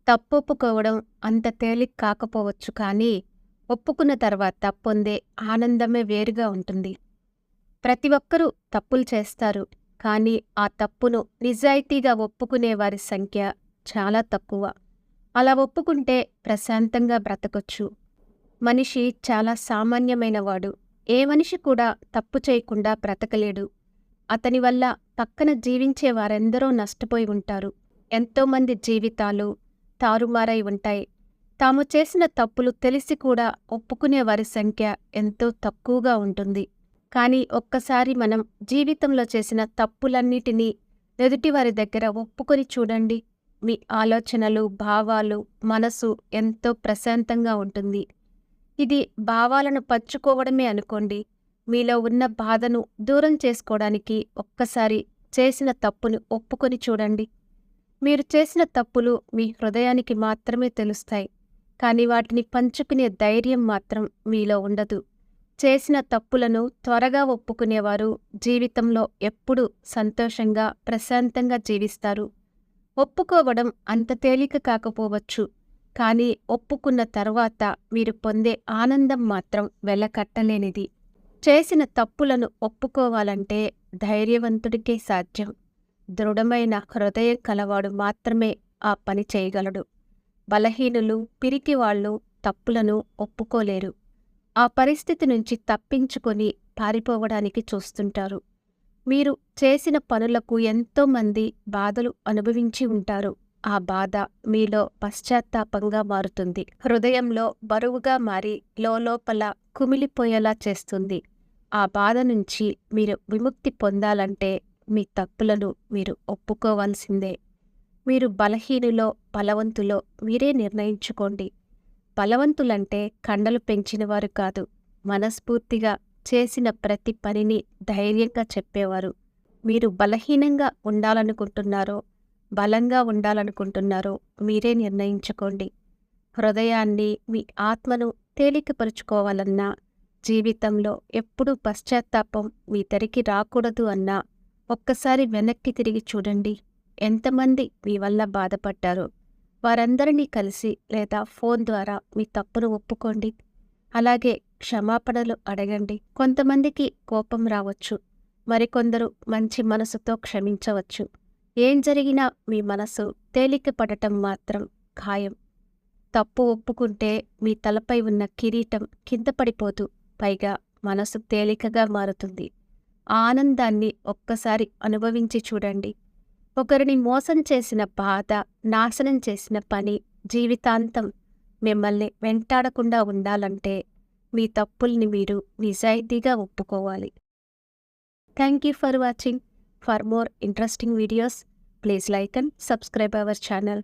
తప్పొప్పుకోవడం అంత తేలిక కాకపోవచ్చు కానీ, ఒప్పుకున్న తర్వాత పొందే ఆనందమే వేరుగా ఉంటుంది. ప్రతి ఒక్కరూ తప్పులు చేస్తారు. కానీ ఆ తప్పును నిజాయితీగా ఒప్పుకునే వారి సంఖ్య చాలా తక్కువ. అలా ఒప్పుకుంటే ప్రశాంతంగా బ్రతకొచ్చు. మనిషి చాలా సామాన్యమైనవాడు. ఏ మనిషి కూడా తప్పు చేయకుండా బ్రతకలేడు. అతని వల్ల పక్కన జీవించే వారెందరో నష్టపోయి ఉంటారు. ఎంతోమంది జీవితాలు తారుమారై ఉంటాయి. తాము చేసిన తప్పులు తెలిసి కూడా ఒప్పుకునే వారి సంఖ్య ఎంతో తక్కువగా ఉంటుంది. కానీ ఒక్కసారి మనం జీవితంలో చేసిన తప్పులన్నిటినీ ఎదుటివారి దగ్గర ఒప్పుకొని చూడండి. మీ ఆలోచనలు, భావాలు, మనసు ఎంతో ప్రశాంతంగా ఉంటుంది. ఇది భావాలను పంచుకోవడమే అనుకోండి. మీలో ఉన్న బాధను దూరం చేసుకోవడానికి ఒక్కసారి చేసిన తప్పును ఒప్పుకొని చూడండి. మీరు చేసిన తప్పులు మీ హృదయానికి మాత్రమే తెలుస్తాయి. కానీ వాటిని పంచుకునే ధైర్యం మాత్రం మీలో ఉండదు. చేసిన తప్పులను త్వరగా ఒప్పుకునేవారు జీవితంలో ఎప్పుడూ సంతోషంగా, ప్రశాంతంగా జీవిస్తారు. ఒప్పుకోవడం అంత తేలిక కాకపోవచ్చు. కానీ ఒప్పుకున్న తర్వాత మీరు పొందే ఆనందం మాత్రం వెలకట్టలేనిది. చేసిన తప్పులను ఒప్పుకోవాలంటే ధైర్యవంతుడికే సాధ్యం. దృఢమైన హృదయం కలవాడు మాత్రమే ఆ పని చేయగలడు. బలహీనులు, పిరికివాళ్ళు తప్పులను ఒప్పుకోలేరు. ఆ పరిస్థితి నుంచి తప్పించుకొని పారిపోవడానికి చూస్తుంటారు. మీరు చేసిన పనులకు ఎంతోమంది బాధలు అనుభవించి ఉంటారు. ఆ బాధ మీలో పశ్చాత్తాపంగా మారుతుంది. హృదయంలో బరువుగా మారి లోపల కుమిలిపోయేలా చేస్తుంది. ఆ బాధ నుంచి మీరు విముక్తి పొందాలంటే మీ తప్పులను మీరు ఒప్పుకోవాల్సిందే. మీరు బలహీనులో, బలవంతులో మీరే నిర్ణయించుకోండి. బలవంతులంటే కండలు పెంచినవారు కాదు. మనస్ఫూర్తిగా చేసిన ప్రతి పనిని ధైర్యంగా చెప్పేవారు. మీరు బలహీనంగా ఉండాలనుకుంటున్నారో, బలంగా ఉండాలనుకుంటున్నారో మీరే నిర్ణయించుకోండి. హృదయాన్ని, మీ ఆత్మను తేలికపరుచుకోవాలన్నా, జీవితంలో ఎప్పుడూ పశ్చాత్తాపం మీ దరికి రాకూడదు అన్నా ఒక్కసారి వెనక్కి తిరిగి చూడండి. ఎంతమంది మీ వల్ల బాధపడ్డారో వారందరినీ కలిసి లేదా ఫోన్ ద్వారా మీ తప్పును ఒప్పుకోండి. అలాగే క్షమాపణలు అడగండి. కొంతమందికి కోపం రావచ్చు, మరికొందరు మంచి మనసుతో క్షమించవచ్చు. ఏం జరిగినా మీ మనసు తేలిక పడటం మాత్రం ఖాయం. తప్పు ఒప్పుకుంటే మీ తలపై ఉన్న కిరీటం కింద పడిపోదు, పైగా మనసు తేలికగా మారుతుంది. ఆ ఆనందాన్ని ఒక్కసారి అనుభవించి చూడండి. ఒకరిని మోసం చేసిన బాధ, నాశనం చేసిన పని జీవితాంతం మిమ్మల్ని వెంటాడకుండా ఉండాలంటే మీ తప్పుల్ని మీరు నిజాయితీగా ఒప్పుకోవాలి. Thank you for watching. For more interesting videos, please like and subscribe our channel.